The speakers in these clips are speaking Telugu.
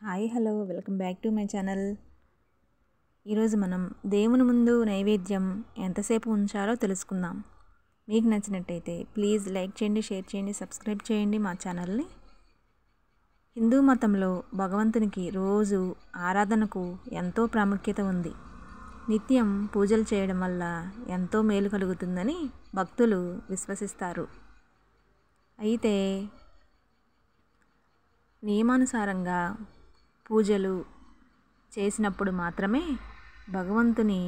Hi hello welcome back to my channel. ఈరోజు మనం దేవుని ముందు నైవేద్యం ఎంతసేపు ఉంచాలో తెలుసుకుందాం. మీకు నచ్చినట్టయితే ప్లీజ్ లైక్ చేయండి, షేర్ చేయండి, సబ్స్క్రైబ్ చేయండి మా ఛానల్ని. హిందూ మతంలో భగవంతునికి రోజు ఆరాధనకు ఎంతో ప్రాముఖ్యత ఉంది. నిత్యం పూజలు చేయడం వల్ల ఎంతో మేలు కలుగుతుందని భక్తులు విశ్వసిస్తారు. అయితే నియమానుసారంగా పూజలు చేసినప్పుడు మాత్రమే భగవంతుని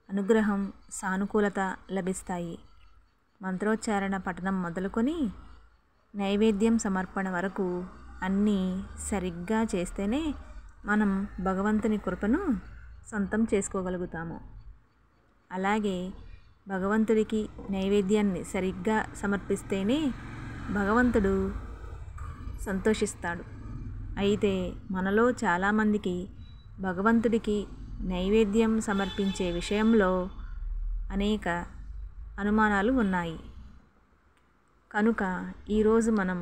అనుగ్రహం, సానుకూలత లభిస్తాయి. మంత్రోచ్చారణ పఠనం మొదలుకొని నైవేద్యం సమర్పణ వరకు అన్నీ సరిగ్గా చేస్తేనే మనం భగవంతుని కృపను సొంతం చేసుకోగలుగుతాము. అలాగే భగవంతుడికి నైవేద్యాన్ని సరిగ్గా సమర్పిస్తేనే భగవంతుడు సంతోషిస్తాడు. అయితే మనలో చాలామందికి భగవంతుడికి నైవేద్యం సమర్పించే విషయంలో అనేక అనుమానాలు ఉన్నాయి. కనుక ఈరోజు మనం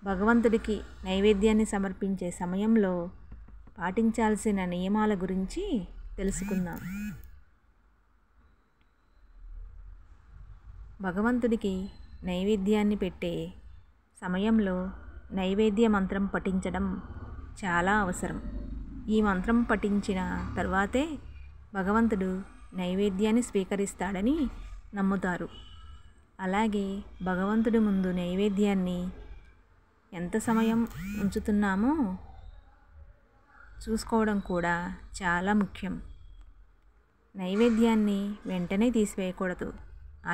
భగవంతుడికి నైవేద్యాన్ని సమర్పించే సమయంలో పాటించాల్సిన నియమాల గురించి తెలుసుకుందాం. భగవంతుడికి నైవేద్యాన్ని పెట్టే సమయంలో నైవేద్య మంత్రం పఠించడం చాలా అవసరం. ఈ మంత్రం పఠించిన తర్వాతే భగవంతుడు నైవేద్యాన్ని స్వీకరిస్తాడని నమ్ముతారు. అలాగే భగవంతుడి ముందు నైవేద్యాన్ని ఎంత సమయం ఉంచుతున్నామో చూసుకోవడం కూడా చాలా ముఖ్యం. నైవేద్యాన్ని వెంటనే తీసివేయకూడదు.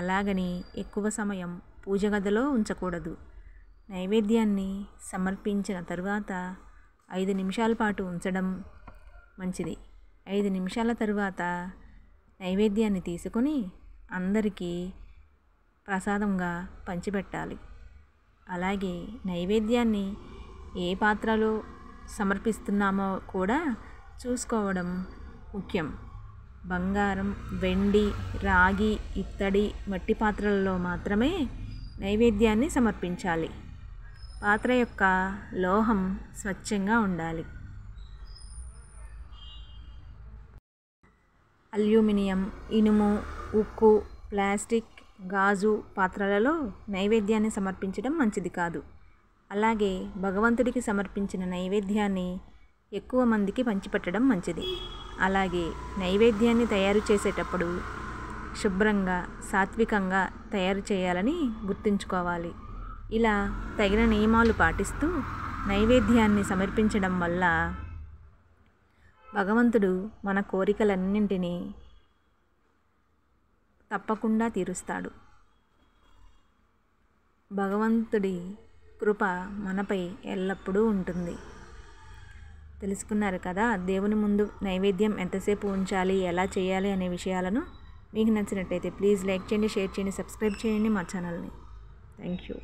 అలాగని ఎక్కువ సమయం పూజ గదిలో ఉంచకూడదు. నైవేద్యాన్ని సమర్పించిన తరువాత 5 నిమిషాల పాటు ఉంచడం మంచిది. 5 నిమిషాల తరువాత నైవేద్యాన్ని తీసుకొని అందరికీ ప్రసాదంగా పంచిపెట్టాలి. అలాగే నైవేద్యాన్ని ఏ పాత్రలో సమర్పిస్తున్నామో కూడా చూసుకోవడం ముఖ్యం. బంగారం, వెండి, రాగి, ఇత్తడి, మట్టి పాత్రలలో మాత్రమే నైవేద్యాన్ని సమర్పించాలి. పాత్ర యొక్క లోహం స్వచ్ఛంగా ఉండాలి. అల్యూమినియం, ఇనుము, ఉక్కు, ప్లాస్టిక్, గాజు పాత్రలలో నైవేద్యాన్ని సమర్పించడం మంచిది కాదు. అలాగే భగవంతుడికి సమర్పించిన నైవేద్యాన్ని ఎక్కువ మందికి పంచిపెట్టడం మంచిది. అలాగే నైవేద్యాన్ని తయారు చేసేటప్పుడు శుభ్రంగా, సాత్వికంగా తయారు చేయాలని గుర్తుంచుకోవాలి. ఇలా తగిన నియమాలు పాటిస్తూ నైవేద్యాన్ని సమర్పించడం వల్ల భగవంతుడు మన కోరికలన్నింటినీ తప్పకుండా తీరుస్తాడు. భగవంతుడి కృప మనపై ఎల్లప్పుడూ ఉంటుంది. తెలుసుకున్నారు కదా, దేవుని ముందు నైవేద్యం ఎంతసేపు ఉంచాలి, ఎలా చేయాలి అనే విషయాలను. మీకు నచ్చినట్టయితే ప్లీజ్ లైక్ చేయండి, షేర్ చేయండి, సబ్స్క్రైబ్ చేయండి మా ఛానల్ని. Thank you.